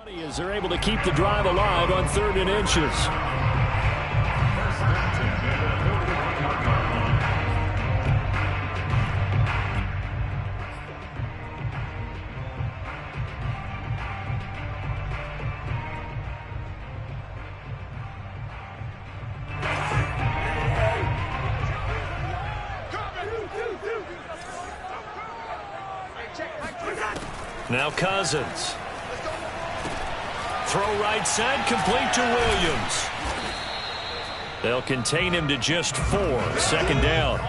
As they're able to keep the drive alive on 3rd and inches. Now Cousins. Throw right side, complete to Williams. They'll contain him to just 4. 2nd down.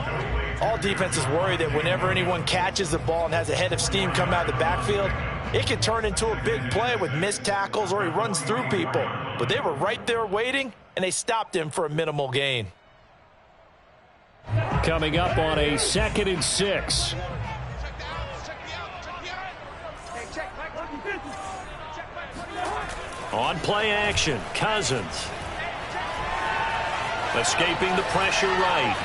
All defenses worry that whenever anyone catches the ball and has a head of steam come out of the backfield, it can turn into a big play with missed tackles or he runs through people. But they were right there waiting, and they stopped him for a minimal gain. Coming up on a 2nd and 6. On play action, Cousins. Escaping the pressure right.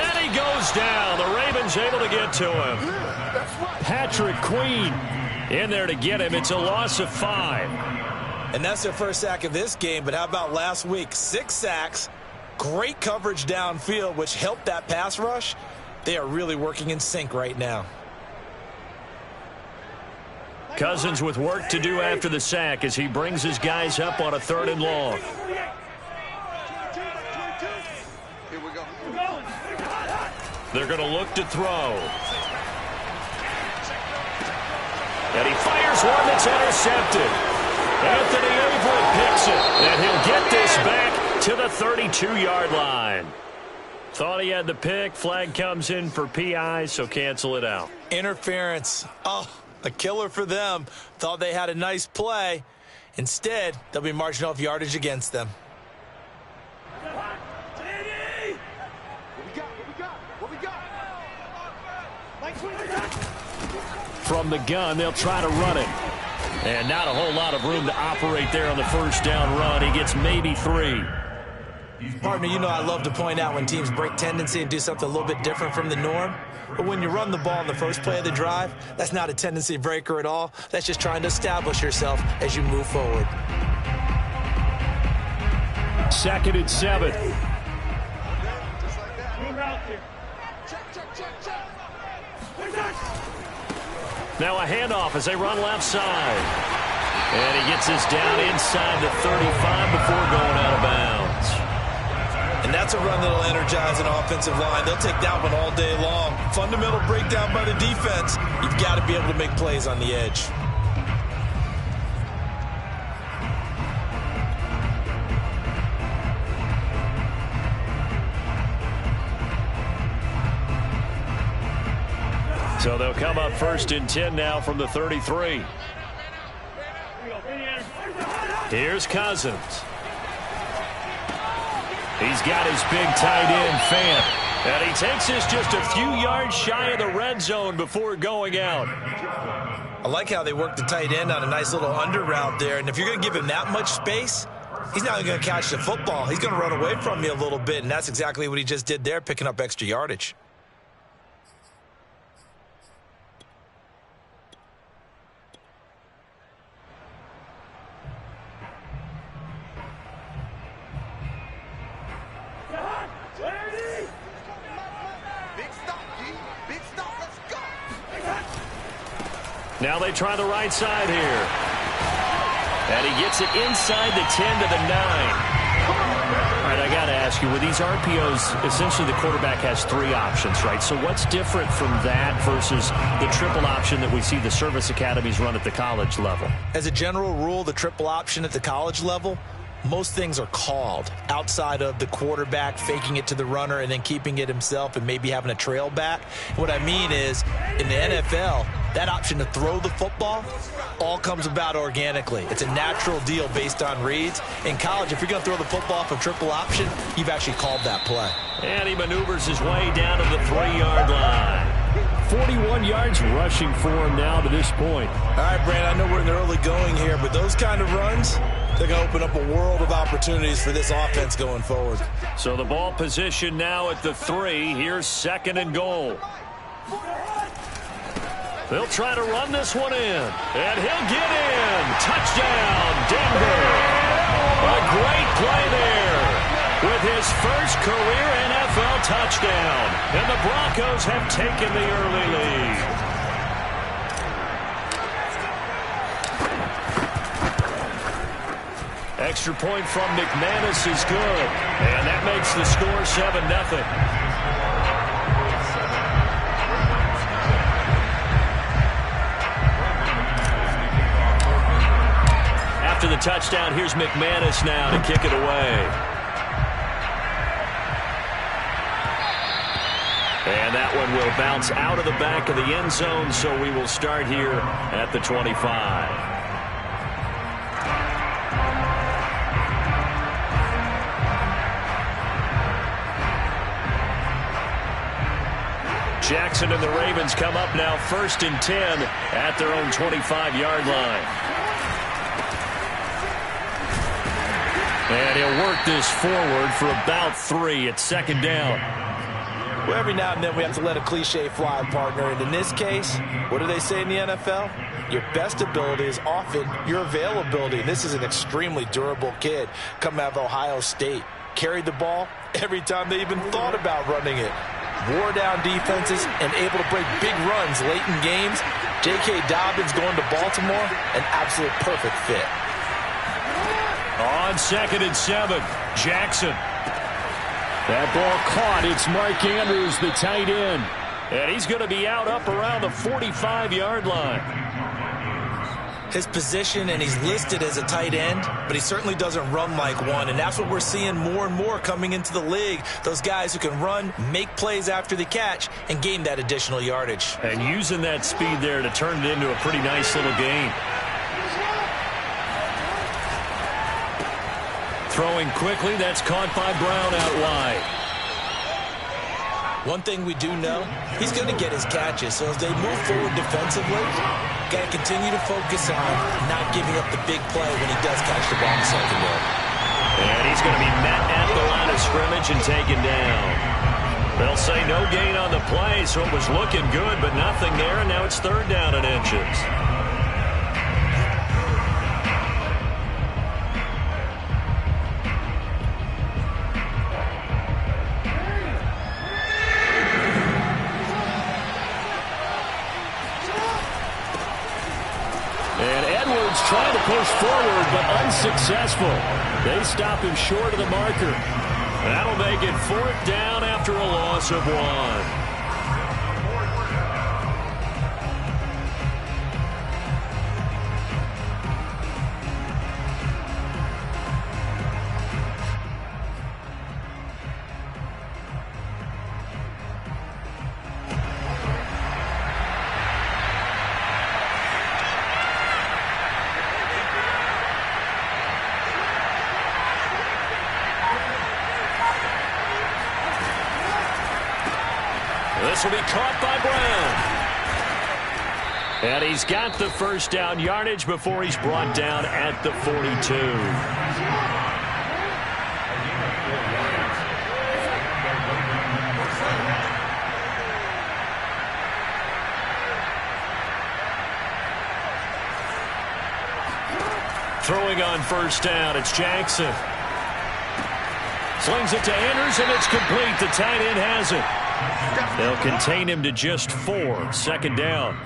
And he goes down. The Ravens able to get to him. Patrick Queen in there to get him. It's a loss of 5. And that's their first sack of this game, but how about last week? 6 sacks, great coverage downfield, which helped that pass rush. They are really working in sync right now. Cousins with work to do after the sack as he brings his guys up on a 3rd and long. They're going to look to throw. And he fires one that's intercepted. Anthony Averett picks it. And he'll get this back to the 32-yard line. Thought he had the pick. Flag comes in for PI, so cancel it out. Interference. Oh. A killer for them. Thought they had a nice play. Instead, they'll be marching off yardage against them. From the gun, they'll try to run it. And not a whole lot of room to operate there on the 1st down run. He gets maybe 3. Partner, you know I love to point out when teams break tendency and do something a little bit different from the norm. But when you run the ball in the first play of the drive, that's not a tendency breaker at all. That's just trying to establish yourself as you move forward. 2nd and 7. Now a handoff as they run left side. And he gets this down inside the 35 before going out of bounds. And that's a run that'll energize an offensive line. They'll take that one all day long. Fundamental breakdown by the defense. You've got to be able to make plays on the edge. So they'll come up 1st and 10 now from the 33. Here's Cousins. He's got his big tight end, Fant. And he takes this just a few yards shy of the red zone before going out. I like how they work the tight end on a nice little under route there. And if you're going to give him that much space, he's not going to catch the football. He's going to run away from you a little bit. And that's exactly what he just did there, picking up extra yardage. Now they try the right side here. And he gets it inside the 10 to the 9. All right, I got to ask you, with these RPOs, essentially the quarterback has 3 options, right? So what's different from that versus the triple option that we see the service academies run at the college level? As a general rule, the triple option at the college level, most things are called outside of the quarterback faking it to the runner and then keeping it himself and maybe having a trail back. What I mean is, in the NFL, that option to throw the football all comes about organically. It's a natural deal based on reads. In college, if you're going to throw the football off a triple option, you've actually called that play. And he maneuvers his way down to the 3-yard line. 41 yards rushing for him now to this point. All right, Brand, I know we're in the early going here, but those kind of runs, they're going to open up a world of opportunities for this offense going forward. So the ball position now at the 3. Here's 2nd and goal. They'll try to run this one in, and he'll get in. Touchdown, Denver. A great play there with his first career NFL touchdown. And the Broncos have taken the early lead. Extra point from McManus is good, and that makes the score 7-0. After the touchdown, here's McManus now to kick it away. And that one will bounce out of the back of the end zone, so we will start here at the 25. Jackson and the Ravens come up now 1st and 10 at their own 25-yard line. And he'll work this forward for about 3 at 2nd down. Well, every now and then we have to let a cliche fly, partner. And in this case, what do they say in the NFL? Your best ability is often your availability. And this is an extremely durable kid coming out of Ohio State. Carried the ball every time they even thought about running it. Wore down defenses and able to break big runs late in games. J.K. Dobbins going to Baltimore, an absolute perfect fit. On 2nd and 7, Jackson. That ball caught. It's Mark Andrews, the tight end. And he's going to be out up around the 45-yard line. His position, and he's listed as a tight end, but he certainly doesn't run like one, and that's what we're seeing more and more coming into the league. Those guys who can run, make plays after the catch, and gain that additional yardage. And using that speed there to turn it into a pretty nice little gain. Throwing quickly, that's caught by Brown out wide. One thing we do know, he's going to get his catches. So as they move forward defensively, got to continue to focus on not giving up the big play when he does catch the ball in the secondary. And he's going to be met at the line of scrimmage and taken down. They'll say no gain on the play, so it was looking good, but nothing there, and now it's 3rd down and inches. Trying to push forward, but unsuccessful. They stop him short of the marker. That'll make it 4th down after a loss of 1. This will be caught by Brown. And he's got the 1st down yardage before he's brought down at the 42. Throwing on 1st down, it's Jackson. Slings it to Andrews, and it's complete. The tight end has it. They'll contain him to just 4. 2nd down.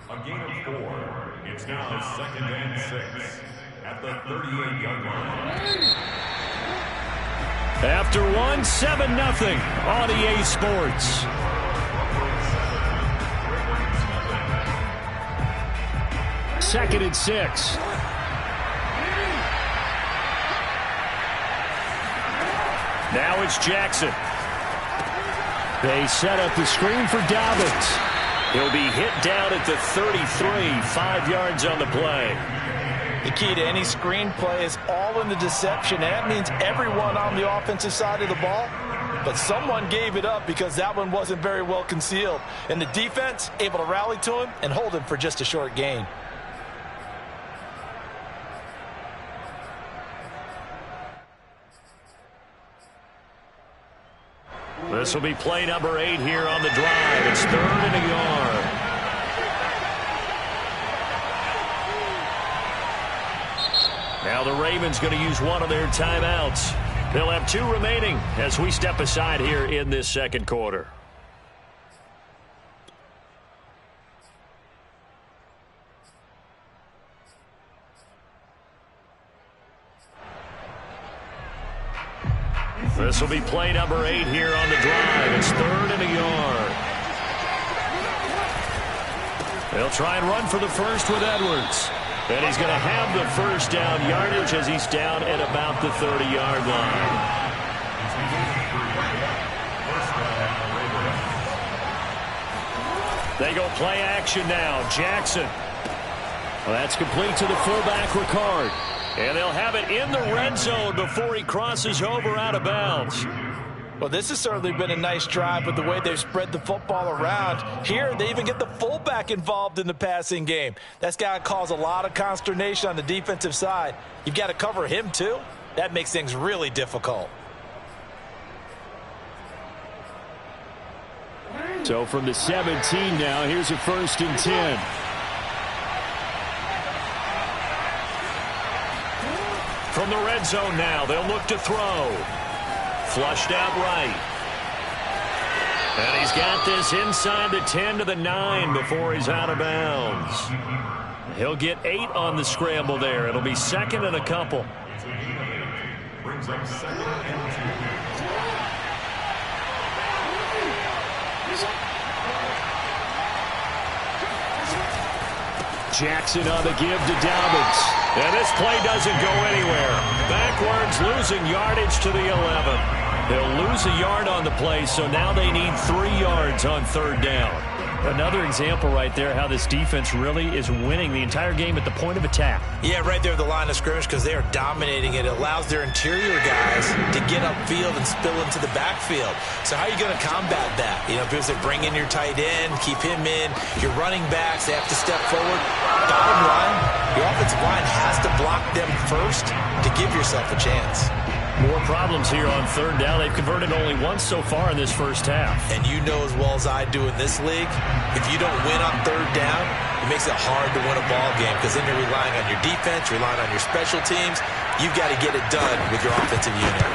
A gain of 4. It's now 2nd and 6 at the 38-yard line. After 1, 7-0 on EA Sports. Second and 6. Now it's Jackson. They set up the screen for Dobbins. He'll be hit down at the 33, 5 yards on the play. The key to any screen play is all in the deception, and that means everyone on the offensive side of the ball. But someone gave it up because that one wasn't very well concealed. And the defense able to rally to him and hold him for just a short gain. This will be play number 8 here on the drive. It's 3rd and a yard. Ravens going to use one of their timeouts. They'll have 2 remaining as we step aside here in this second quarter. This will be play number 8 here on the drive. It's 3rd and a yard. They'll try and run for the first with Edwards. And he's going to have the first down yardage as he's down at about the 30-yard line. They go play action now. Jackson. Well, that's complete to the fullback, Ricard. And they'll have it in the red zone before he crosses over out of bounds. Well, this has certainly been a nice drive with the way they've spread the football around. Here, they even get the fullback involved in the passing game. That's got to cause a lot of consternation on the defensive side. You've got to cover him, too. That makes things really difficult. So from the 17 now, here's a 1st and 10. From the red zone now, they'll look to throw. Flushed out right. And he's got this inside the 10 to the 9 before he's out of bounds. He'll get 8 on the scramble there. It'll be 2nd and a couple. Brings up 2nd and 2. Jackson on the give to Dobbins. And this play doesn't go anywhere. Backwards, losing yardage to the 11. They'll lose a yard on the play, so now they need 3 yards on 3rd down. Another example right there how this defense really is winning the entire game at the point of attack. Yeah, right there at the line of scrimmage because they are dominating it. It allows their interior guys to get upfield and spill into the backfield. So how are you going to combat that? You know, because they bring in your tight end, keep him in. Your running backs, they have to step forward. Bottom line, your offensive line has to block them first to give yourself a chance. More problems here on 3rd down. They've converted only once so far in this first half. And you know as well as I do in this league, if you don't win on 3rd down, it makes it hard to win a ball game because then you're relying on your defense, relying on your special teams. You've got to get it done with your offensive unit.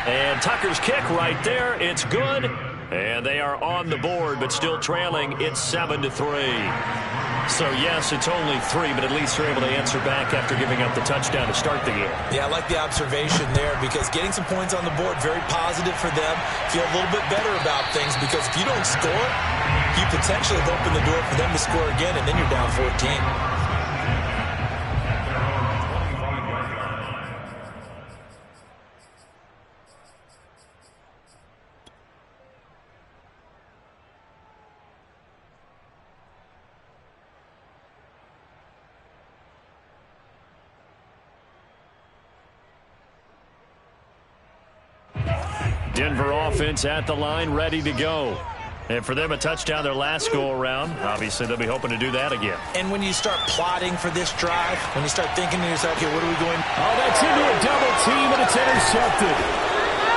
And Tucker's kick right there. It's good. And they are on the board, but still trailing. It's 7-3. So, yes, it's only 3, but at least they're able to answer back after giving up the touchdown to start the game. Yeah, I like the observation there because getting some points on the board, very positive for them. Feel a little bit better about things because if you don't score, you potentially have opened the door for them to score again, and then you're down 14. Denver offense at the line, ready to go. And for them, a touchdown their last go-around. Obviously, they'll be hoping to do that again. And when you start plotting for this drive, when you start thinking to yourself, okay, what are we going? Oh, that's into a double team, and it's intercepted.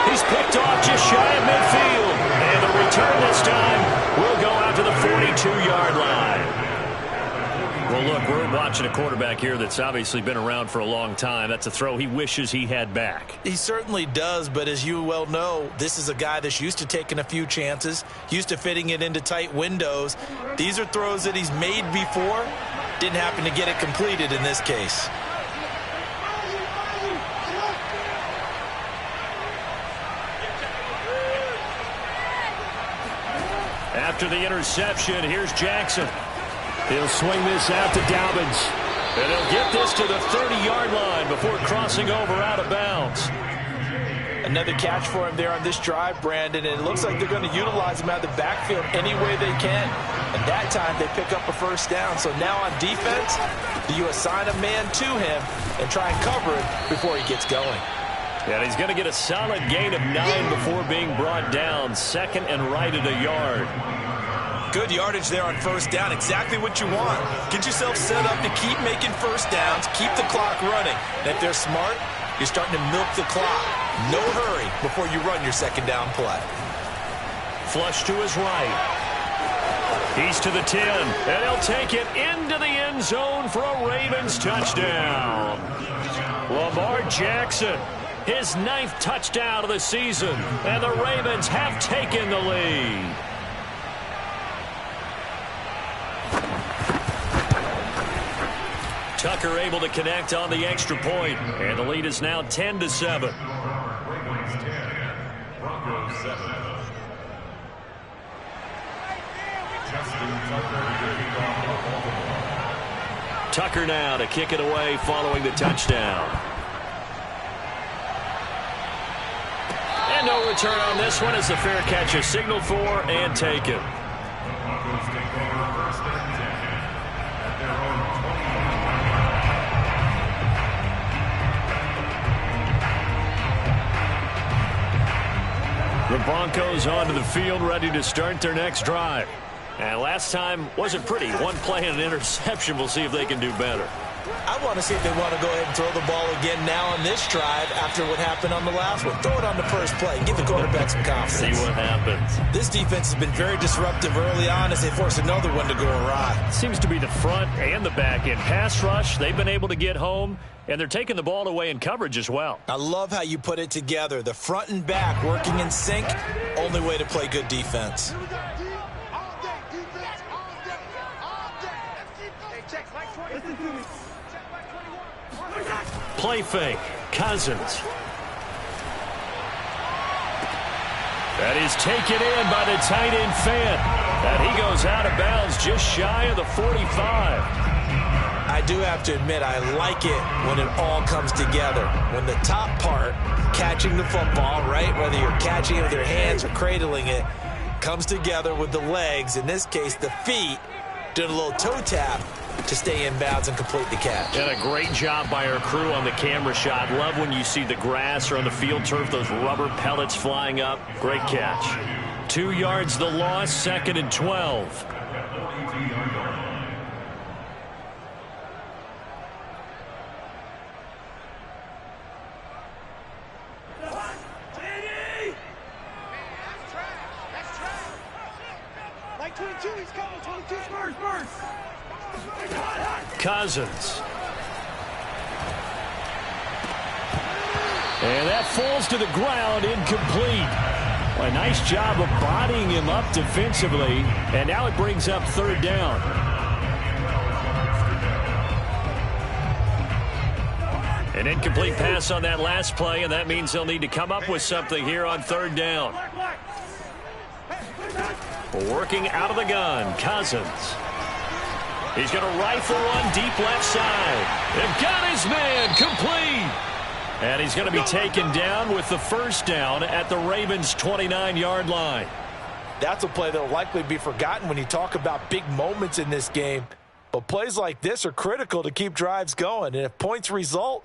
He's picked off just shy of midfield. And the return this time will go out to the 42-yard line. Well, look, we're watching a quarterback here that's obviously been around for a long time. That's a throw he wishes he had back. He certainly does, but as you well know, this is a guy that's used to taking a few chances, used to fitting it into tight windows. These are throws that he's made before. Didn't happen to get it completed in this case. After the interception, here's Jackson. He'll swing this out to Dobbins. And he'll get this to the 30-yard line before crossing over out of bounds. Another catch for him there on this drive, Brandon, and it looks like they're going to utilize him out of the backfield any way they can. And that time they pick up a first down. So now on defense, do you assign a man to him and try and cover it before he gets going? And he's going to get a solid gain of 9 before being brought down. 2nd and right at a yard. Good yardage there on first down. Exactly what you want. Get yourself set up to keep making first downs, keep the clock running. And if they're smart, you're starting to milk the clock. No hurry before you run your second down play. Flush to his right. He's to the 10, and he'll take it into the end zone for a Ravens touchdown. Lamar Jackson, his 9th touchdown of the season, and the Ravens have taken the lead. Tucker able to connect on the extra point, and the lead is now 10-7. Ravens 10, Broncos 7. Tucker now to kick it away following the touchdown. And no return on this one as the fair catch is signaled for and taken. Broncos take over 1st and 10 at their own 20. The Broncos onto the field, ready to start their next drive. And last time wasn't pretty. One play and an interception. We'll see if they can do better. I want to see if they want to go ahead and throw the ball again now on this drive after what happened on the last one. Throw it on the first play. Give the quarterback some confidence. See what happens. This defense has been very disruptive early on as they force another one to go awry. Seems to be the front and the back end. Pass rush, they've been able to get home, and they're taking the ball away in coverage as well. I love how you put it together. The front and back working in sync. Only way to play good defense. Play fake. Cousins. That is taken in by the tight end Fant. And he goes out of bounds just shy of the 45. I do have to admit, I like it when it all comes together. When the top part, catching the football, right, whether you're catching it with your hands or cradling it, comes together with the legs, in this case the feet, doing a little toe tap to stay in bounds and complete the catch. And a great job by our crew on the camera shot. Love when you see the grass or on the field turf, those rubber pellets flying up. Great catch. 2 yards the loss, 2nd and 12. Cousins. And that falls to the ground, incomplete. A nice job of bodying him up defensively, and now it brings up 3rd down. An incomplete pass on that last play, and that means they'll need to come up with something here on 3rd down. Working out of the gun, Cousins. He's going to rifle one deep left side. They've got his man complete. And he's going to be taken down with the 1st down at the Ravens' 29-yard line. That's a play that will likely be forgotten when you talk about big moments in this game. But plays like this are critical to keep drives going. And if points result,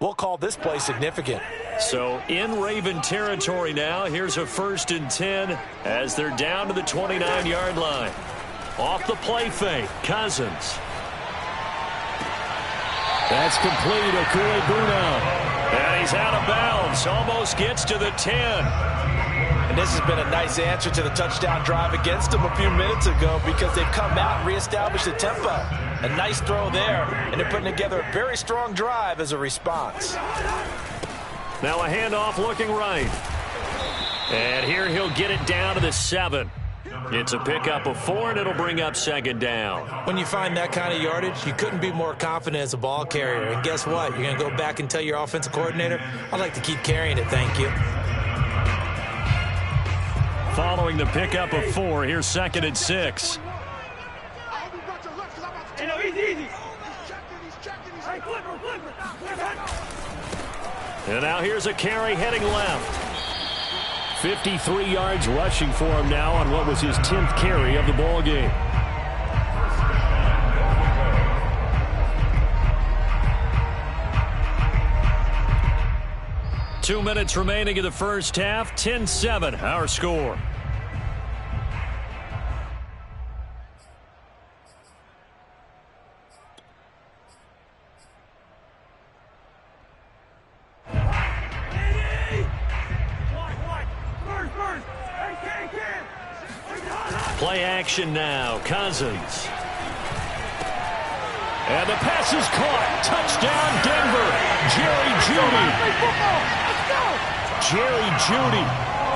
we'll call this play significant. So in Raven territory now, here's a 1st and 10 as they're down to the 29-yard line. Off the play fake, Cousins. That's complete, Okuegbuna. And he's out of bounds, almost gets to the 10. And this has been a nice answer to the touchdown drive against them a few minutes ago because they've come out and reestablished the tempo. A nice throw there, and they're putting together a very strong drive as a response. Now a handoff looking right. And here he'll get it down to the 7. It's a pickup of 4, and it'll bring up 2nd down. When you find that kind of yardage, you couldn't be more confident as a ball carrier. And guess what? You're going to go back and tell your offensive coordinator, I'd like to keep carrying it, thank you. Following the pickup of 4, here's 2nd and 6. And now here's a carry heading left. 53 yards rushing for him now on what was his 10th carry of the ball game. Two minutes remaining in the first half. 10-7, our score. Play action now. Cousins. And the pass is caught. Touchdown, Denver. Jerry Jeudy.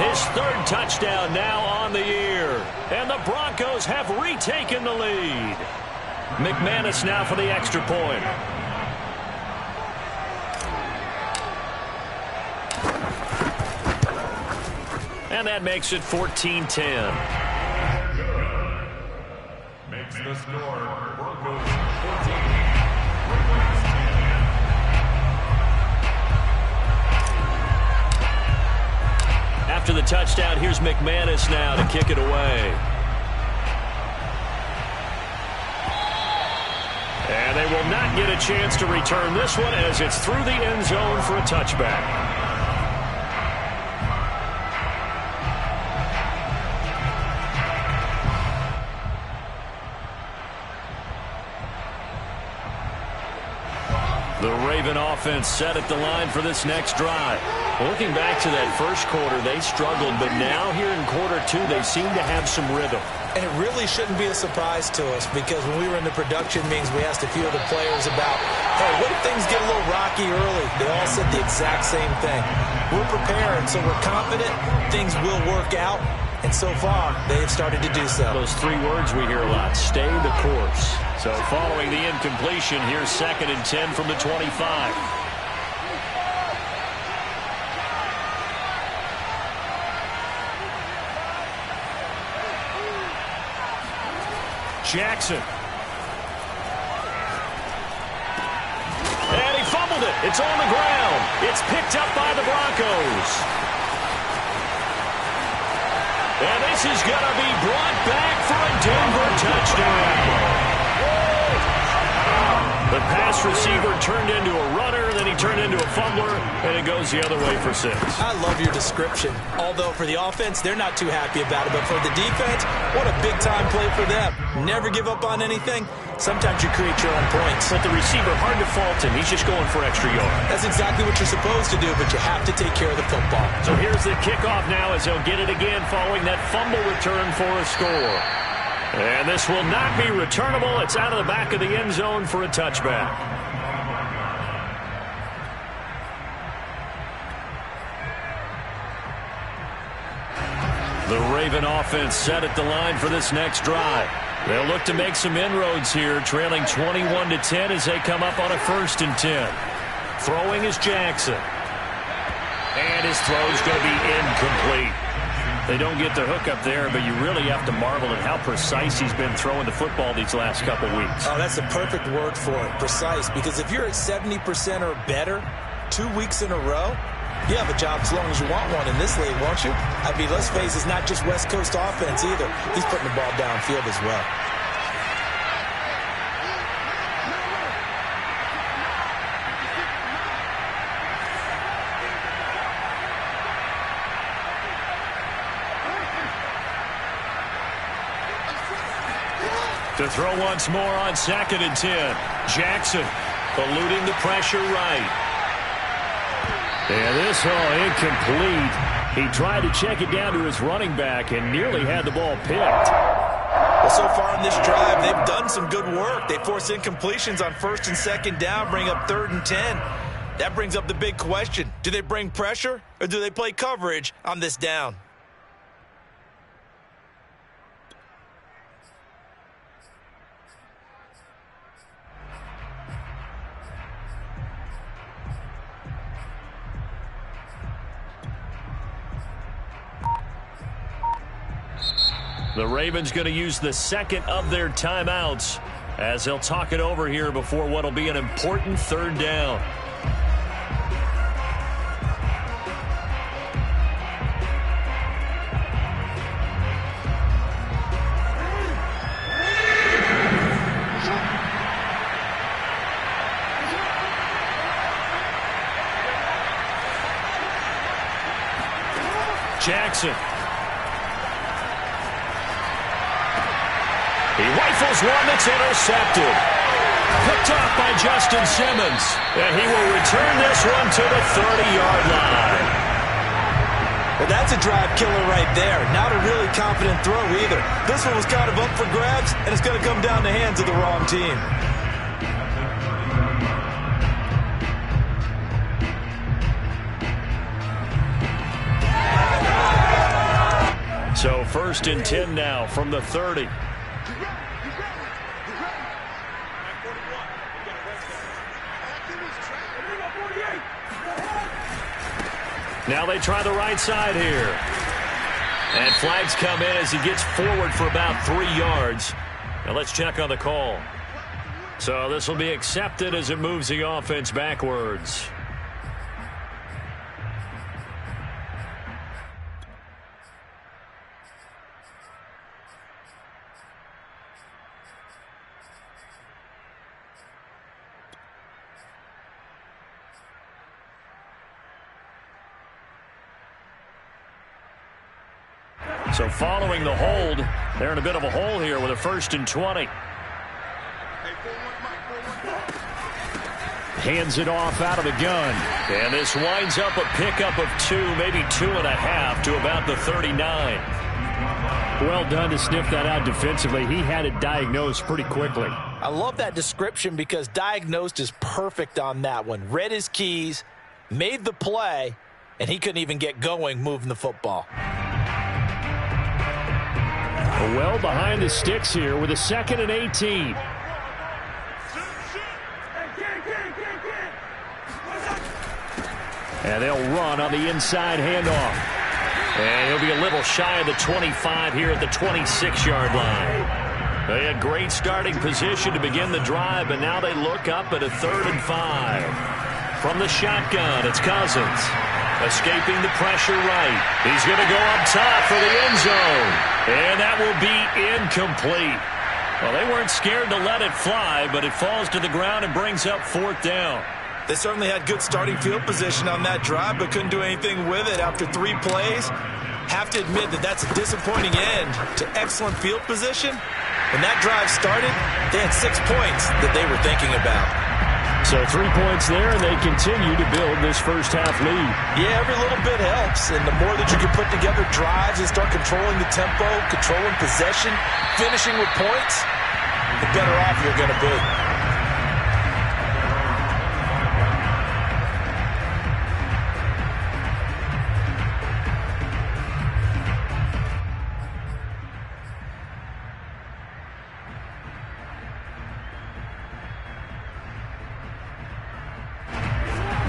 His third touchdown now on the year. And the Broncos have retaken the lead. McManus now for the extra point. And that makes it 14-10. Makes the score Broncos 14, Ravens 10. After the touchdown, here's McManus now to kick it away. And they will not get a chance to return this one as it's through the end zone for a touchback. The Raven offense set at the line for this next drive. Looking back to that first quarter, they struggled, but now here in quarter two, they seem to have some rhythm. And it really shouldn't be a surprise to us because when we were in the production meetings, we asked a few of the players about, hey, what if things get a little rocky early? They all said the exact same thing. We're prepared, so we're confident things will work out. And so far, they've started to do so. Those three words we hear a lot, stay the course. So following the incompletion, here's 2nd and 10 from the 25. Jackson. And he fumbled it. It's on the ground. It's picked up by the Broncos. And this is going to be brought back for a Denver touchdown. The pass receiver turned into a runner, then he turned into a fumbler, and it goes the other way for 6. I love your description. Although for the offense, they're not too happy about it. But for the defense, what a big-time play for them. Never give up on anything. Sometimes you create your own points. But the receiver, hard to fault him. He's just going for extra yards. That's exactly what you're supposed to do, but you have to take care of the football. So here's the kickoff now as they'll get it again following that fumble return for a score. And this will not be returnable. It's out of the back of the end zone for a touchback. The Raven offense set at the line for this next drive. They'll look to make some inroads here, trailing 21-10 as they come up on a 1st and 10. Throwing is Jackson. And his throw's going to be incomplete. They don't get the hook up there, but you really have to marvel at how precise he's been throwing the football these last couple weeks. Oh, that's the perfect word for it, precise, because if you're at 70% or better 2 weeks in a row, you have a job as long as you want one in this league, won't you? I mean, let's face it, it's not just West Coast offense either. He's putting the ball downfield as well. To throw once more on 2nd and 10. Jackson eluding the pressure right. And this incomplete. He tried to check it down to his running back and nearly had the ball picked. Well, so far in this drive, they've done some good work. They force incompletions on 1st and 2nd down, bring up 3rd and 10. That brings up the big question. Do they bring pressure or do they play coverage on this down? The Ravens going to use the 2nd of their timeouts as they'll talk it over here before what will be an important 3rd down. Jackson. He rifles one that's intercepted. Picked off by Justin Simmons. And he will return this one to the 30-yard line. Well, that's a drive killer right there. Not a really confident throw either. This one was kind of up for grabs, and it's going to come down the hands of the wrong team. So 1st and 10 now from the 30. Now they try the right side here. And flags come in as he gets forward for about 3 yards. Now let's check on the call. So this will be accepted as it moves the offense backwards. So following the hold, they're in a bit of a hole here with a 1st and 20. Hands it off out of the gun. And this winds up a pickup of 2, maybe 2.5 to about the 39. Well done to sniff that out defensively. He had it diagnosed pretty quickly. I love that description because diagnosed is perfect on that one. Read his keys, made the play, and he couldn't even get going moving the football. Well behind the sticks here with a 2nd and 18. And they'll run on the inside handoff. And he'll be a little shy of the 25 here at the 26-yard line. They had great starting position to begin the drive, but now they look up at a 3rd and 5. From the shotgun, it's Cousins. Escaping the pressure right. He's going to go up top for the end zone. And that will be incomplete. Well, they weren't scared to let it fly, but it falls to the ground and brings up 4th down. They certainly had good starting field position on that drive, but couldn't do anything with it after 3 plays. Have to admit that that's a disappointing end to excellent field position. When that drive started, they had 6 points that they were thinking about. So 3 points there, and they continue to build this first-half lead. Yeah, every little bit helps, and the more that you can put together drives and start controlling the tempo, controlling possession, finishing with points, the better off you're going to be.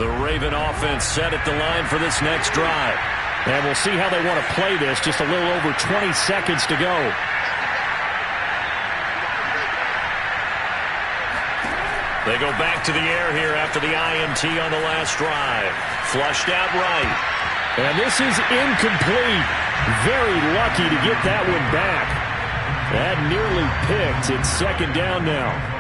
The Raven offense set at the line for this next drive. And we'll see how they want to play this. Just a little over 20 seconds to go. They go back to the air here after the INT on the last drive. Flushed out right. And this is incomplete. Very lucky to get that one back. That nearly picked. It's 2nd down now.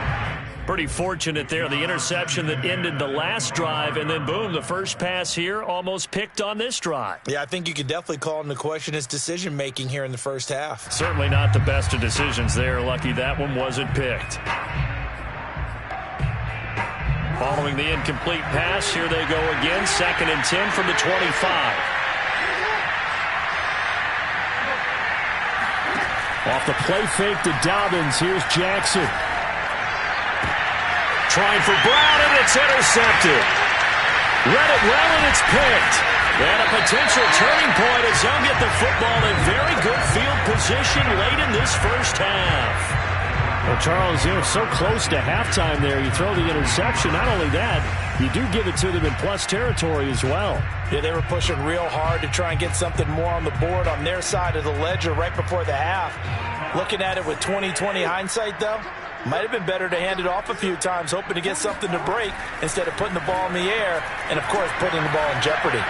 Pretty fortunate there, the interception that ended the last drive, and then boom, the first pass here almost picked on this drive. Yeah, I think you could definitely call into question his decision-making here in the first half. Certainly not the best of decisions there. Lucky that one wasn't picked. Following the incomplete pass, here they go again, 2nd and 10 from the 25. Off the play fake to Dobbins, here's Jackson. Trying for Brown, and it's intercepted. Read it well, and it's picked. And a potential turning point as they'll get the football in very good field position late in this first half. Well, Charles, you're so close to halftime there. You throw the interception. Not only that, you do give it to them in plus territory as well. Yeah, they were pushing real hard to try and get something more on the board on their side of the ledger right before the half. Looking at it with 20/20 hindsight, though, might have been better to hand it off a few times, hoping to get something to break instead of putting the ball in the air and, of course, putting the ball in jeopardy.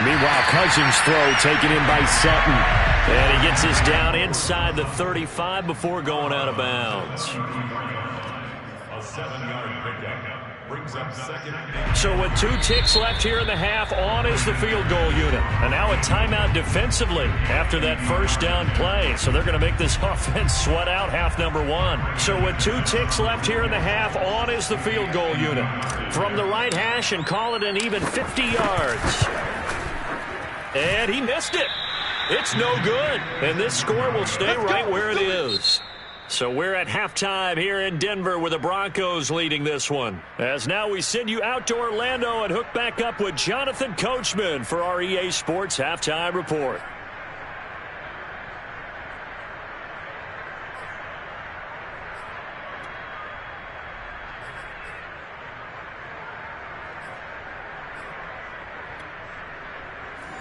Meanwhile, Cousins' throw taken in by Sutton. And he gets this down inside the 35 before going out of bounds. A 7-yard pickup brings up 2nd. So with 2 ticks left here in the half, on is the field goal unit. And now a timeout defensively after that first down play. So they're going to make this offense sweat out half number 1. So with 2 ticks left here in the half, on is the field goal unit. From the right hash and call it an even 50 yards. And he missed it. It's no good. And this score will stay right where it is. So we're at halftime here in Denver with the Broncos leading this one. As now we send you out to Orlando and hook back up with Jonathan Coachman for our EA Sports Halftime Report.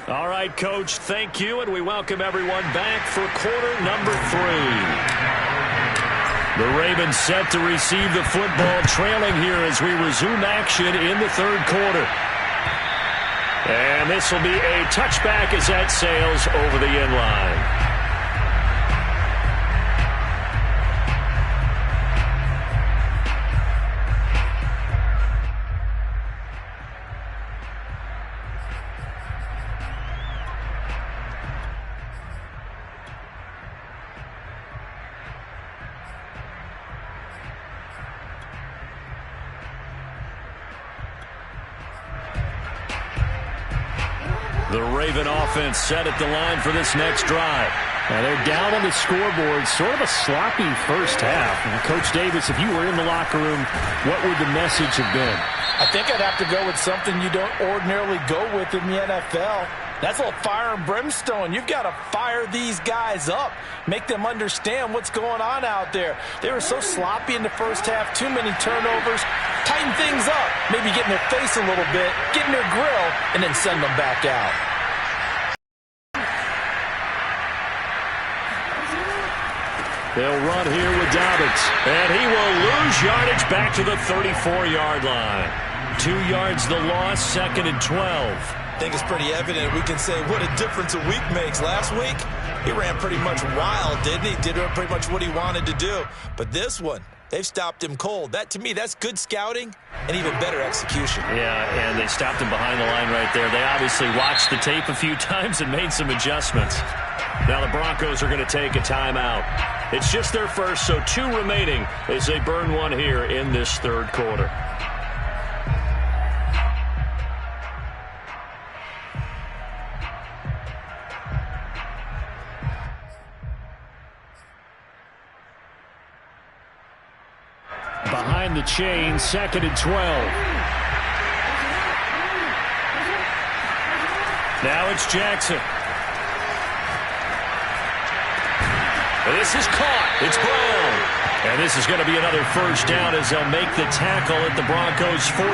All right, Coach, thank you, and we welcome everyone back for quarter number 3. The Ravens set to receive the football, trailing here as we resume action in the third quarter. And this will be a touchback as that sails over the end line. The Raven offense set at the line for this next drive. Now they're down on the scoreboard, sort of a sloppy first half. And Coach Davis, if you were in the locker room, what would the message have been? I think I'd have to go with something you don't ordinarily go with in the NFL. That's a little fire and brimstone. You've got to fire these guys up, make them understand what's going on out there. They were so sloppy in the first half, too many turnovers. Tighten things up, maybe get in their face a little bit, get in their grill, and then send them back out. They'll run here with Dobbins, and he will lose yardage back to the 34-yard line. 2 yards the loss, 2nd and 12. I think it's pretty evident. We can say what a difference a week makes. Last week, he ran pretty much wild, didn't he? Did pretty much what he wanted to do. But this one, they've stopped him cold. That, to me, that's good scouting and even better execution. Yeah, and they stopped him behind the line right there. They obviously watched the tape a few times and made some adjustments. Now the Broncos are going to take a timeout. It's just their first, so 2 remaining as they burn one here in this third quarter. Behind the chain, 2nd and 12. Now it's Jackson. And this is caught. It's Brown. And this is going to be another first down as they'll make the tackle at the Broncos' 43.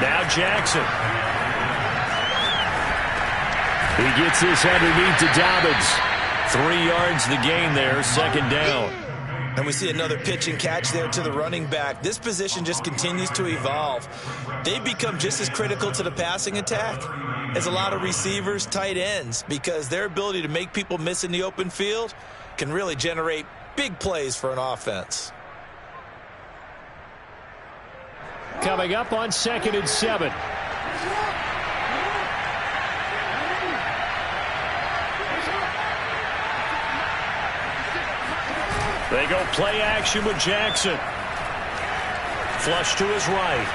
Now Jackson. He gets this underneath to Dobbins. 3 yards the gain there, 2nd down. And we see another pitch and catch there to the running back. This position just continues to evolve. They become just as critical to the passing attack as a lot of receivers, tight ends, because their ability to make people miss in the open field can really generate big plays for an offense. Coming up on 2nd and 7. They go play action with Jackson. Flush to his right.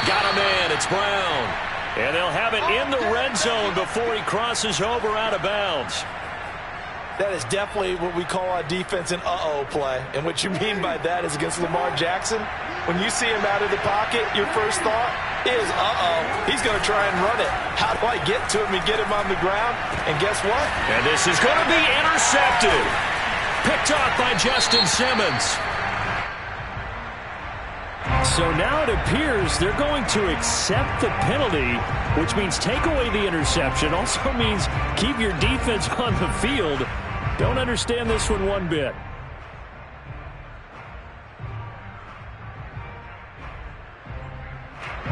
Got him in. It's Brown. And they'll have it in the red zone before he crosses over out of bounds. That is definitely what we call our defense an uh-oh play. And what you mean by that is against Lamar Jackson, when you see him out of the pocket, your first thought is, uh-oh, he's going to try and run it. How do I get to him and get him on the ground? And guess what? And this is going to be intercepted. Picked off by Justin Simmons. So now it appears they're going to accept the penalty, which means take away the interception. Also means keep your defense on the field. Don't understand this one bit.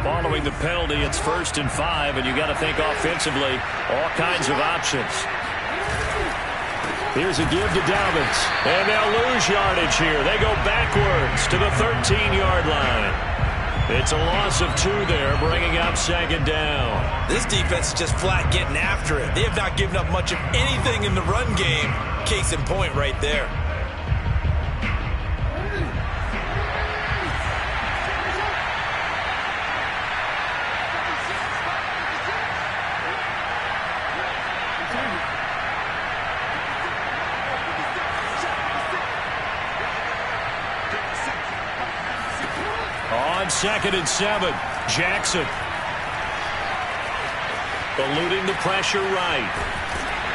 Following the penalty, it's 1st and 5, and you got to think offensively, all kinds of options. Here's a give to Dobbins, and they'll lose yardage here. They go backwards to the 13-yard line. It's a loss of 2 there, bringing up 2nd down. This defense is just flat getting after it. They have not given up much of anything in the run game. Case in point right there. 2nd and 7. Jackson. Eluding the pressure right.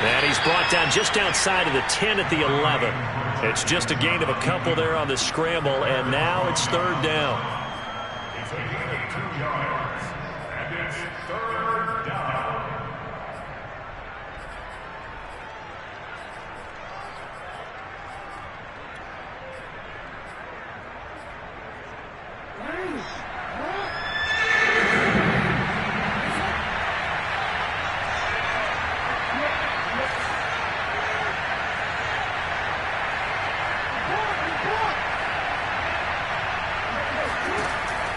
And he's brought down just outside of the 10 at the 11. It's just a gain of a couple there on the scramble, and now it's 3rd down. It's a gain of 2 yards, and it's 3rd down.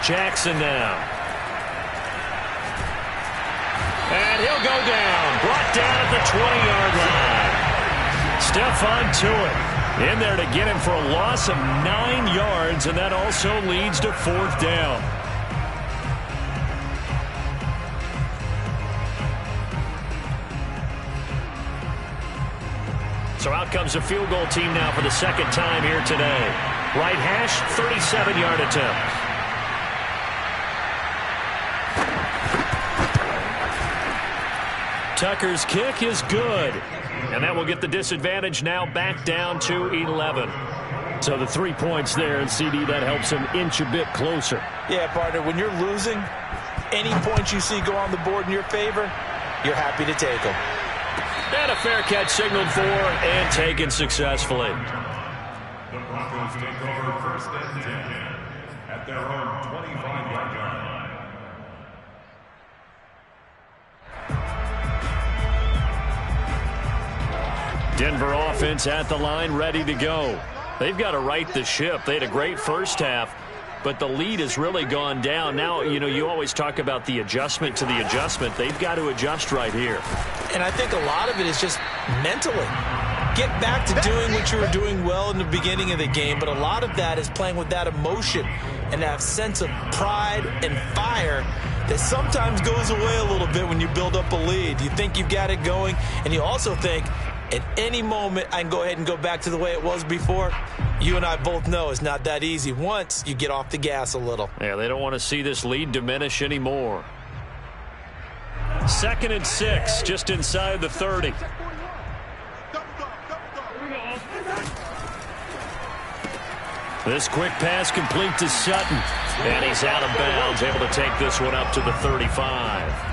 Jackson now. And he'll go down. Brought down at the 20-yard line. Stephon Tuitt in there to get him for a loss of 9 yards, and that also leads to 4th down. So out comes a field goal team now for the 2nd time here today. Right hash, 37-yard attempt. Tucker's kick is good. And that will get the disadvantage now back down to 11. So the 3 points there, and CD, that helps him inch a bit closer. Yeah, partner, when you're losing, any points you see go on the board in your favor, you're happy to take them. And a fair catch signaled for and taken successfully. The Broncos take over 1st and 10 at their own 25-yard line. Denver offense at the line, ready to go. They've got to right the ship. They had a great first half, but the lead has really gone down. Now, you always talk about the adjustment to the adjustment. They've got to adjust right here. And I think a lot of it is just mentally. Get back to doing what you were doing well in the beginning of the game, but a lot of that is playing with that emotion and that sense of pride and fire that sometimes goes away a little bit when you build up a lead. You think you've got it going, and you also think, at any moment, I can go ahead and go back to the way it was before. You and I both know it's not that easy once you get off the gas a little. Yeah, they don't want to see this lead diminish anymore. 2nd and 6, just inside the 30. This quick pass complete to Sutton. And he's out of bounds, able to take this one up to the 35.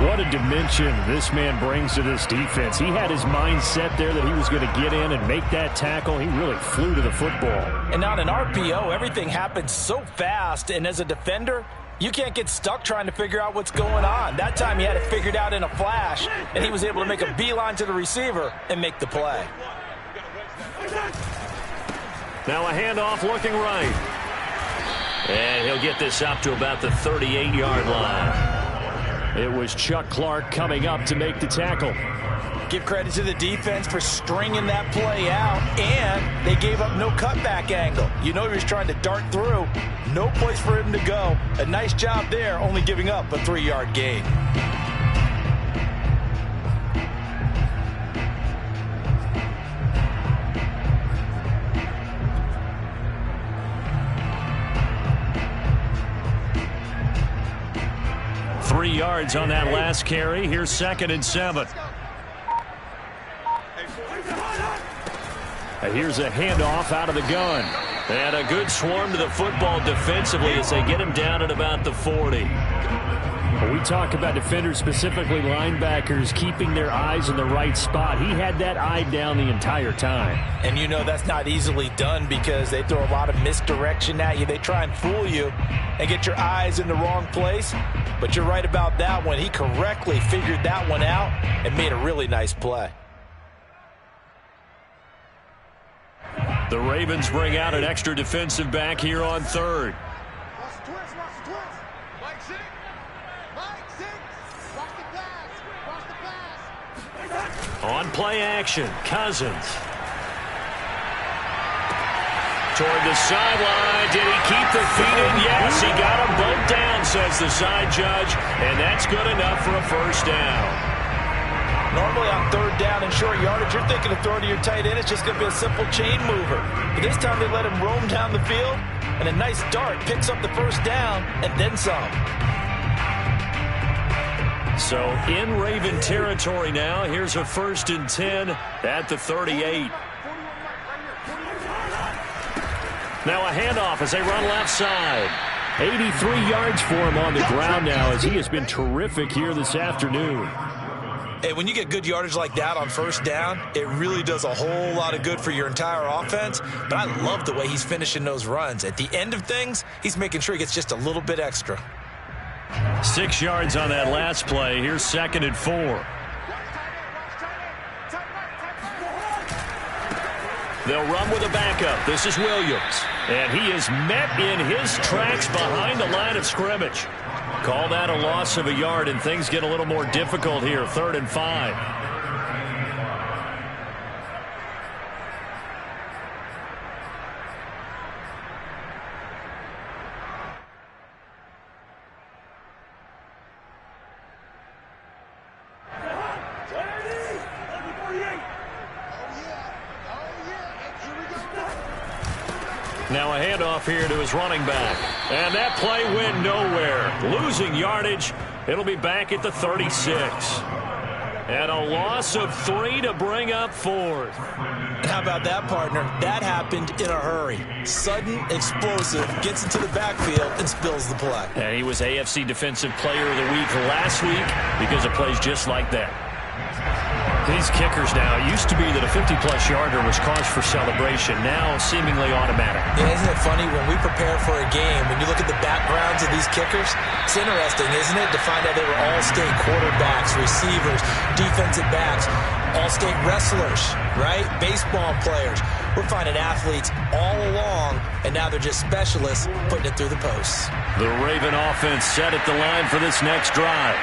What a dimension this man brings to this defense. He had his mind set there that he was going to get in and make that tackle. He really flew to the football. And on an RPO, everything happens so fast. And as a defender, you can't get stuck trying to figure out what's going on. That time he had it figured out in a flash, and he was able to make a beeline to the receiver and make the play. Now a handoff looking right. And he'll get this up to about the 38-yard line. It was Chuck Clark coming up to make the tackle. Give credit to the defense for stringing that play out, and they gave up no cutback angle. You know he was trying to dart through. No place for him to go. A nice job there, only giving up a 3-yard gain. Three yards on that last carry. Here's 2nd and 7. Here's a handoff out of the gun. And a good swarm to the football defensively as they get him down at about the 40. When we talk about defenders, specifically linebackers, keeping their eyes in the right spot, he had that eye down the entire time. And you know that's not easily done because they throw a lot of misdirection at you. They try and fool you and get your eyes in the wrong place. But you're right about that one. He correctly figured that one out and made a really nice play. The Ravens bring out an extra defensive back here on 3rd. On play action, Cousins. Toward the sideline. Did he keep the feet in? Yes, he got them both down, says the side judge. And that's good enough for a first down. Normally on third down and short yardage, you're thinking of throwing to your tight end. It's just going to be a simple chain mover. But this time they let him roam down the field, and a nice dart picks up the first down and then some. So in Raven territory now. Here's a 1st and 10 at the 38. Now a handoff as they run left side. 83 yards for him on the ground now as he has been terrific here this afternoon. Hey, when you get good yardage like that on first down, it really does a whole lot of good for your entire offense. But I love the way he's finishing those runs. At the end of things, he's making sure he gets just a little bit extra. 6 yards on that last play. Here's 2nd and 4. They'll run with a backup. This is Williams. And he is met in his tracks behind the line of scrimmage. Call that a loss of a yard, and things get a little more difficult here. 3rd and 5. Now a handoff here to his running back. And that play went nowhere. Losing yardage. It'll be back at the 36. And a loss of 3 to bring up 4th. How about that, partner? That happened in a hurry. Sudden, explosive, gets into the backfield and spills the play. And he was AFC Defensive Player of the Week last week because of plays just like that. These kickers now, it used to be that a 50-plus yarder was cause for celebration. Now seemingly automatic. Yeah, isn't it funny when we prepare for a game, when you look at the backgrounds of these kickers, it's interesting, isn't it, to find out they were all-state quarterbacks, receivers, defensive backs, all-state wrestlers, right? Baseball players. We're finding athletes all along, and now they're just specialists putting it through the posts. The Raven offense set at the line for this next drive.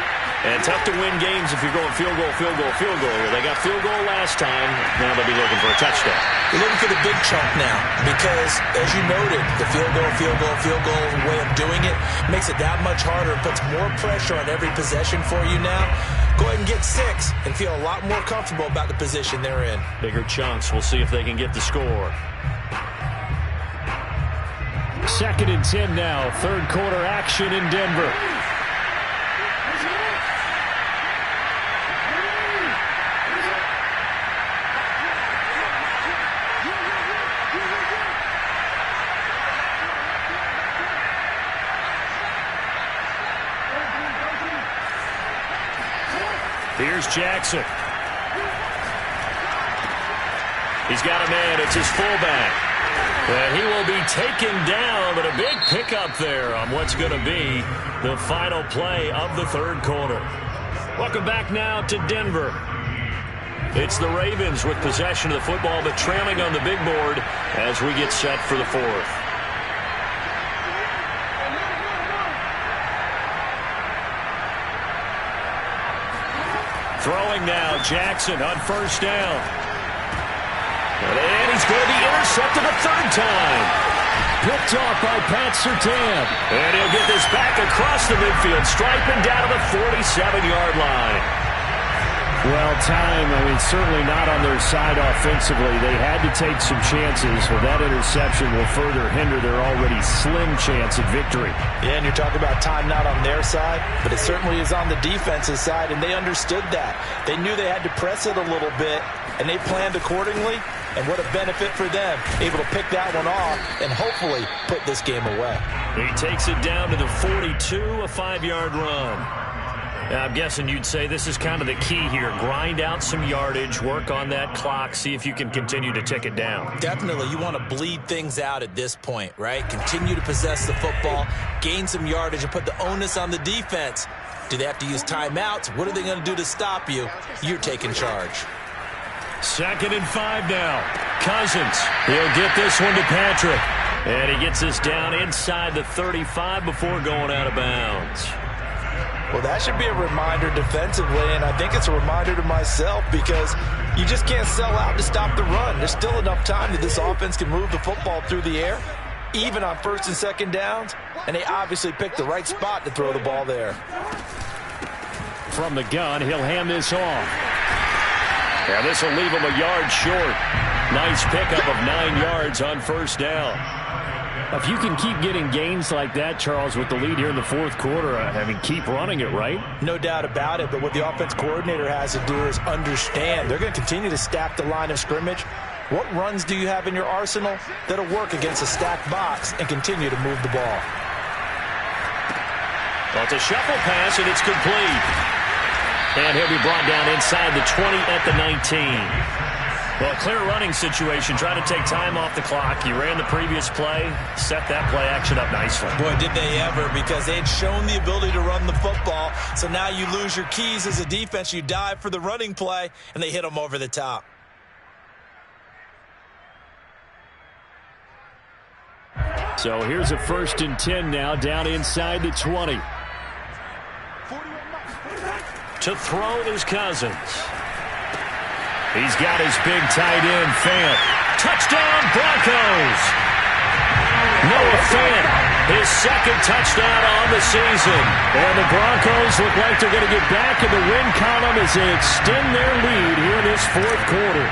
And tough to win games if you're going field goal, field goal, field goal here. They got field goal last time. Now they'll be looking for a touchdown. You're looking for the big chunk now because, as you noted, the field goal way of doing it makes it that much harder and puts more pressure on every possession for you now. Go ahead and get 6 and feel a lot more comfortable about the position they're in. Bigger chunks. We'll see if they can get the score. 2nd and 10 now. 3rd quarter action in Denver. Here's Jackson. He's got a man. It's his fullback. And he will be taken down, but a big pickup there on what's going to be the final play of the 3rd quarter. Welcome back now to Denver. It's the Ravens with possession of the football, but trailing on the big board as we get set for the 4th. Throwing now, Jackson on 1st down. And he's going to be intercepted a 3rd time. Picked off by Pat Surtain. And he'll get this back across the midfield, striping down to the 47-yard line. Well, certainly not on their side offensively. They had to take some chances, but that interception will further hinder their already slim chance at victory. Yeah, and you're talking about time not on their side, but it certainly is on the defensive side, and they understood that. They knew they had to press it a little bit, and they planned accordingly, and what a benefit for them, able to pick that one off and hopefully put this game away. He takes it down to the 42, a 5-yard run. Now, I'm guessing you'd say this is kind of the key here. Grind out some yardage, work on that clock, see if you can continue to tick it down. Definitely. You want to bleed things out at this point, right? Continue to possess the football, gain some yardage, and put the onus on the defense. Do they have to use timeouts? What are they going to do to stop you? You're taking charge. 2nd and 5 now. Cousins. He'll get this one to Patrick. And he gets this down inside the 35 before going out of bounds. Well, that should be a reminder defensively, and I think it's a reminder to myself because you just can't sell out to stop the run. There's still enough time that this offense can move the football through the air, even on 1st and 2nd downs, and they obviously picked the right spot to throw the ball there. From the gun, he'll hand this off. Yeah, this will leave him a yard short. Nice pickup of 9 yards on first down. If you can keep getting gains like that, Charles, with the lead here in the fourth quarter, keep running it, right? No doubt about it, but what the offense coordinator has to do is understand. They're going to continue to stack the line of scrimmage. What runs do you have in your arsenal that'll work against a stacked box and continue to move the ball? Well, it's a shuffle pass, and it's complete. And he'll be brought down inside the 20 at the 19. Well, clear running situation. Trying to take time off the clock. You ran the previous play, set that play action up nicely. Boy, did they ever, because they had shown the ability to run the football. So now you lose your keys as a defense. You dive for the running play, and they hit them over the top. So here's a 1st and 10 now, down inside the 20. To throw is Cousins. He's got his big tight end, Fant. Touchdown, Broncos! Noah Fant, his second touchdown on the season. And the Broncos look like they're going to get back in the win column as they extend their lead here in this fourth quarter.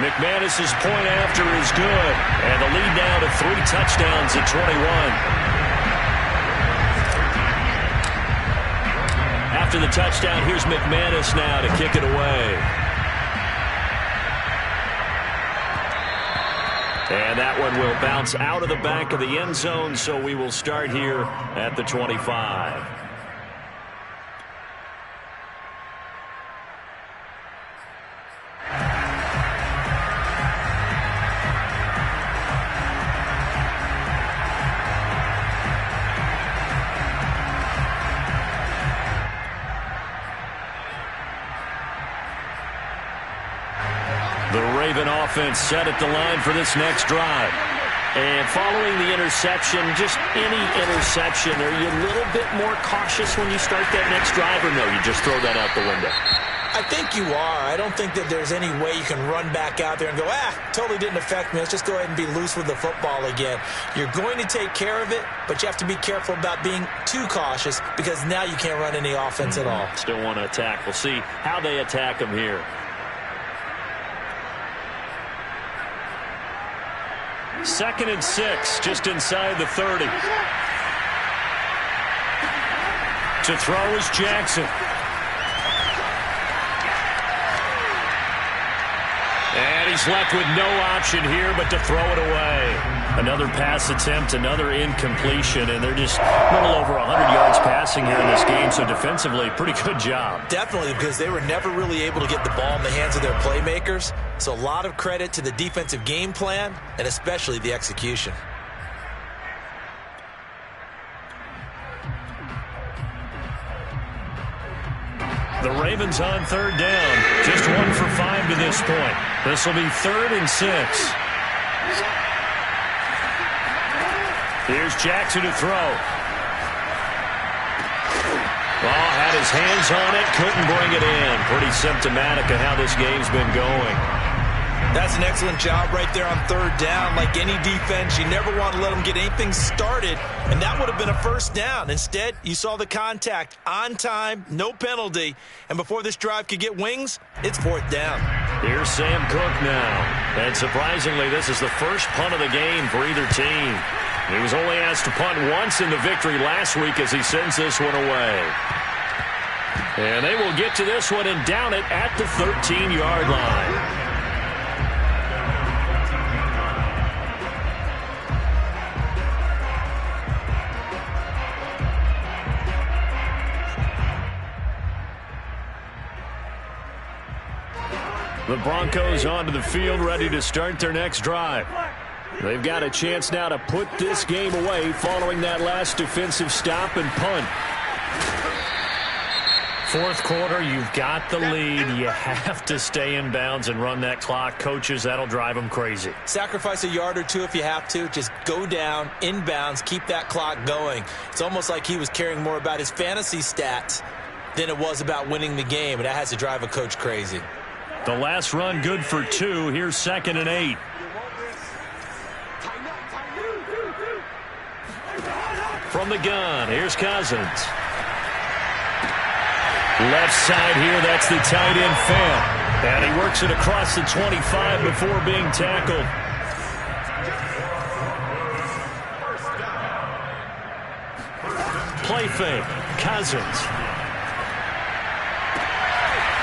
McManus's point after is good. And the lead now to 3 touchdowns at 21. After the touchdown, here's McManus now to kick it away. And that one will bounce out of the back of the end zone, so we will start here at the 25. Offense set at the line for this next drive. And following the interception, just any interception, are you a little bit more cautious when you start that next drive, or no, you just throw that out the window? I think you are. I don't think that there's any way you can run back out there and go, totally didn't affect me. Let's just go ahead and be loose with the football again. You're going to take care of it, but you have to be careful about being too cautious because now you can't run any offense at all. Still want to attack. We'll see how they attack them here. 2nd and 6, just inside the 30. To throw is Jackson. And he's left with no option here but to throw it away. Another pass attempt, another incompletion, and they're just a little over 100 yards passing here in this game, so defensively, pretty good job. Definitely, because they were never really able to get the ball in the hands of their playmakers. So a lot of credit to the defensive game plan and especially the execution. The Ravens on 3rd down. Just 1 for 5 to this point. This will be 3rd and 6. Here's Jackson to throw. Ball had his hands on it, couldn't bring it in. Pretty symptomatic of how this game's been going. That's an excellent job right there on 3rd down. Like any defense, you never want to let them get anything started, and that would have been a 1st down. Instead, you saw the contact on time, no penalty, and before this drive could get wings, it's 4th down. Here's Sam Cook now, and surprisingly, this is the first punt of the game for either team. He was only asked to punt once in the victory last week as he sends this one away. And they will get to this one and down it at the 13-yard line. The Broncos onto the field, ready to start their next drive. They've got a chance now to put this game away following that last defensive stop and punt. 4th quarter, you've got the lead. You have to stay in bounds and run that clock. Coaches, that'll drive them crazy. Sacrifice a yard or two if you have to. Just go down, in bounds, keep that clock going. It's almost like he was caring more about his fantasy stats than it was about winning the game, and that has to drive a coach crazy. The last run good for 2. Here's 2nd and 8. From the gun, here's Cousins. Left side here, that's the tight end Fant. And he works it across the 25 before being tackled. Play fake. Cousins.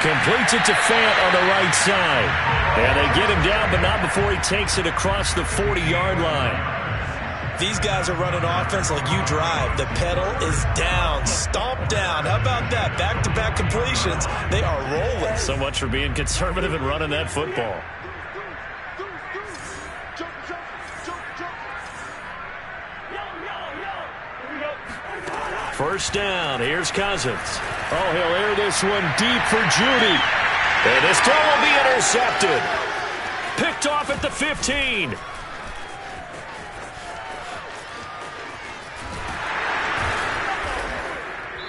Completes it to Fant on the right side. And they get him down, but not before he takes it across the 40-yard line. These guys are running offense like you drive. The pedal is down, stomp down. How about that? Back-to-back completions. They are rolling. So much for being conservative and running that football. First down. Here's Cousins. Oh, he'll air this one deep for Judy. And this throw will be intercepted. Picked off at the 15.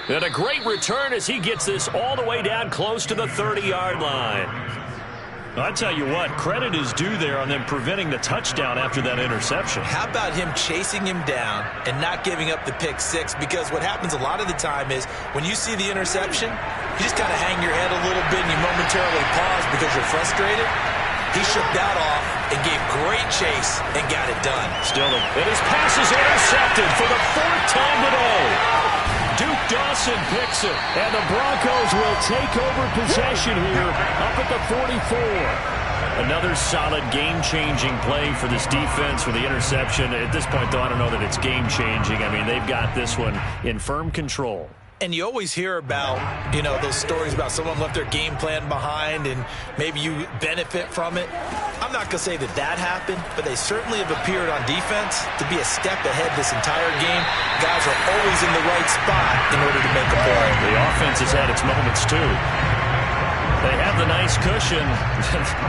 And a great return as he gets this all the way down close to the 30-yard line. I tell you what, credit is due there on them preventing the touchdown after that interception. How about him chasing him down and not giving up the pick six? Because what happens a lot of the time is when you see the interception, you just kind of hang your head a little bit and you momentarily pause because you're frustrated. He shook that off and gave great chase and got it done. Still, and his pass is intercepted for the fourth time today. Duke Dawson picks it, and the Broncos will take over possession here up at the 44. Another solid game-changing play for this defense with the interception. At this point, though, I don't know that it's game-changing. I mean, they've got this one in firm control. And you always hear about, those stories about someone left their game plan behind and maybe you benefit from it. I'm not going to say that happened, but they certainly have appeared on defense to be a step ahead this entire game. Guys are always in the right spot in order to make a play. The offense has had its moments, too. They have the nice cushion.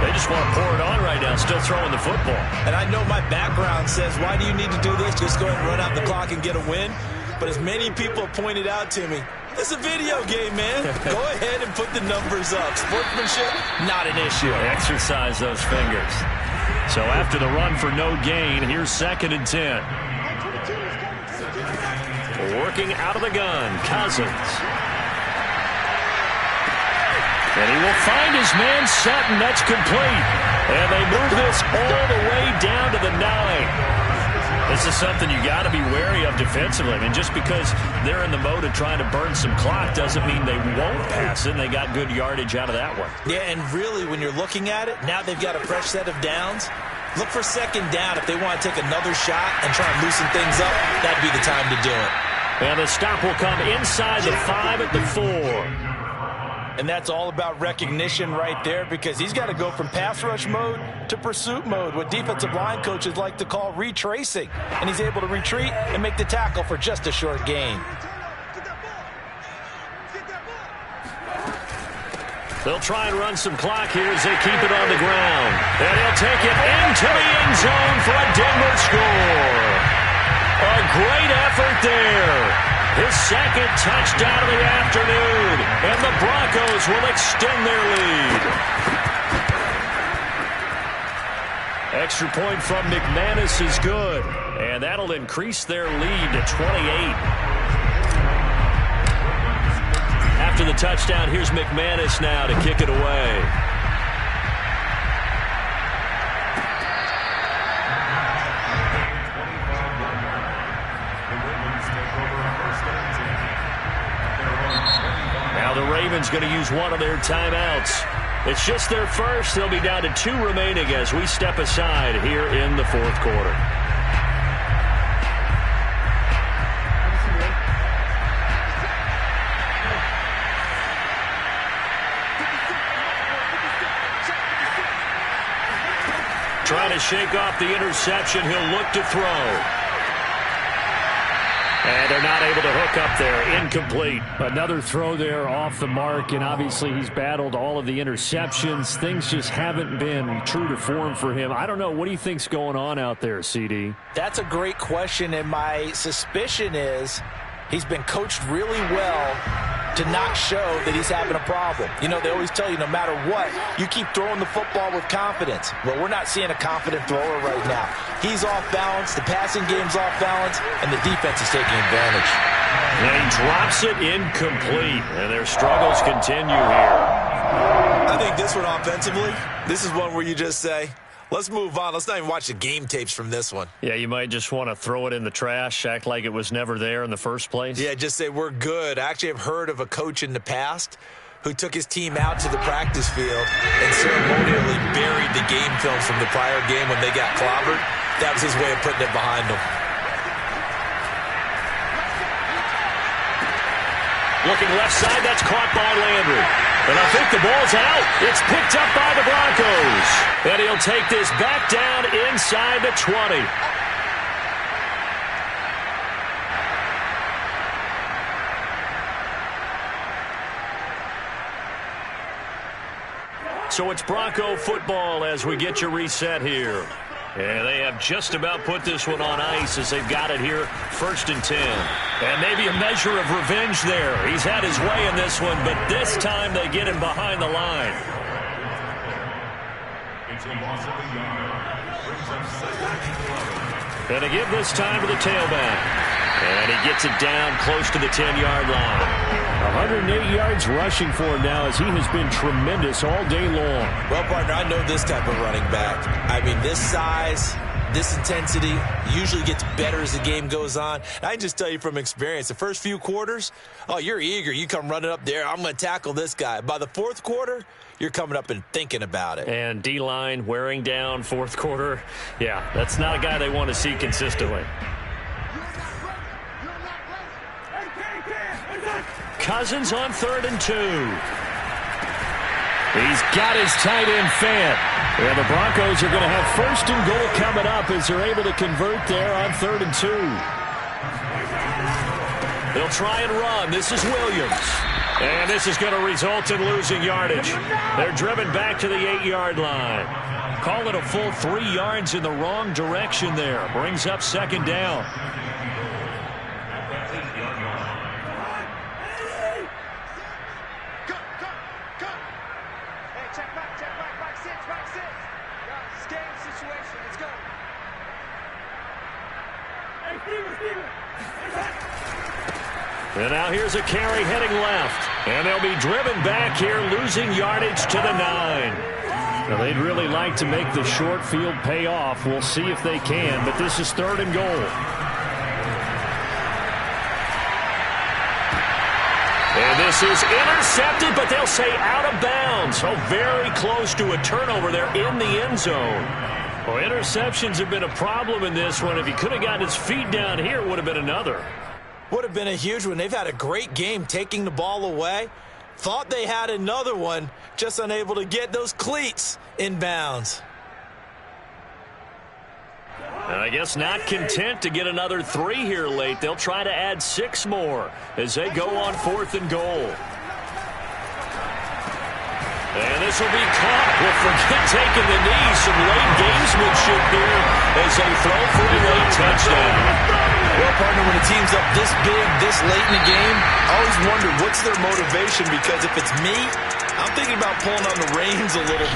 They just want to pour it on right now, still throwing the football. And I know my background says, why do you need to do this? Just go ahead and run out the clock and get a win. But as many people pointed out to me, it's a video game, man. Go ahead and put the numbers up. Sportsmanship, not an issue. Exercise those fingers. So after the run for no gain, here's 2nd and 10. Working out of the gun, Cousins. And he will find his man Sutton. That's complete. And they move this all the way down to the 9. This is something you got to be wary of defensively. I mean, just because they're in the mode of trying to burn some clock doesn't mean they won't pass it. And they got good yardage out of that one. Yeah, and really, when you're looking at it, now they've got a fresh set of downs. Look for 2nd down. If they want to take another shot and try and loosen things up, that'd be the time to do it. And the stop will come inside the 5 at the 4. And that's all about recognition right there because he's got to go from pass rush mode to pursuit mode, what defensive line coaches like to call retracing. And he's able to retreat and make the tackle for just a short gain. They'll try and run some clock here as they keep it on the ground. And he'll take it into the end zone for a Denver score. A great effort there. His 2nd touchdown of the afternoon. And the Broncos will extend their lead. Extra point from McManus is good. And that'll increase their lead to 28. After the touchdown, here's McManus now to kick it away. The Ravens going to use one of their timeouts. It's just their first. They'll be down to 2 remaining as we step aside here in the 4th quarter. Trying to shake off the interception. He'll look to throw. And they're not able to hook up there. Incomplete. Another throw there off the mark, and obviously he's battled all of the interceptions. Things just haven't been true to form for him. I don't know. What do you think's going on out there, CD? That's a great question, and my suspicion is he's been coached really well to not show that he's having a problem. They always tell you no matter what, you keep throwing the football with confidence. Well, we're not seeing a confident thrower right now. He's off balance, the passing game's off balance, and the defense is taking advantage. And he drops it incomplete. And their struggles continue here. I think this one offensively, this is one where you just say, let's move on. Let's not even watch the game tapes from this one. Yeah, you might just want to throw it in the trash, act like it was never there in the first place. Yeah, just say we're good. I actually have heard of a coach in the past who took his team out to the practice field and ceremonially buried the game film from the prior game when they got clobbered. That was his way of putting it behind them. Looking left side, that's caught by Landry. And I think the ball's out. It's picked up by the Broncos. And he'll take this back down inside the 20. So it's Bronco football as we get you reset here. And they have just about put this one on ice as they've got it here, 1st and 10. And maybe a measure of revenge there. He's had his way in this one, but this time they get him behind the line. It's a loss of a yard. Brings up 2nd and 11. And to give this time to the tailback. And he gets it down close to the 10-yard line. 108 yards rushing for him now as he has been tremendous all day long. Well, partner, I know this type of running back. I mean, this size, this intensity usually gets better as the game goes on. And I can just tell you from experience, the first few quarters, oh, you're eager. You come running up there, I'm going to tackle this guy. By the 4th quarter, you're coming up and thinking about it. And D-line wearing down 4th quarter. Yeah, that's not a guy they want to see consistently. Cousins on 3rd and 2. He's got his tight end Fant. And the Broncos are going to have 1st and goal coming up as they're able to convert there on 3rd and 2. They'll try and run. This is Williams. And this is going to result in losing yardage. They're driven back to the 8-yard line. Call it a full 3 yards in the wrong direction there. Brings up 2nd down. And now here's a carry heading left. And they'll be driven back here, losing yardage to the 9. Now, they'd really like to make the short field pay off. We'll see if they can, but this is 3rd and goal. And this is intercepted, but they'll say out of bounds. So very close to a turnover there in the end zone. Well, interceptions have been a problem in this one. If he could have gotten his feet down here, it would have been another. Would have been a huge one. They've had a great game taking the ball away. Thought they had another one, just unable to get those cleats in bounds. And I guess not content to get another 3 here late. They'll try to add 6 more as they go on 4th and goal. And this will be caught. Well, forget taking the knee. Some late gamesmanship here as they throw for a late touchdown. Well, partner, when a team's up this big, this late in the game, I always wonder what's their motivation, because if it's me, I'm thinking about pulling on the reins a little bit.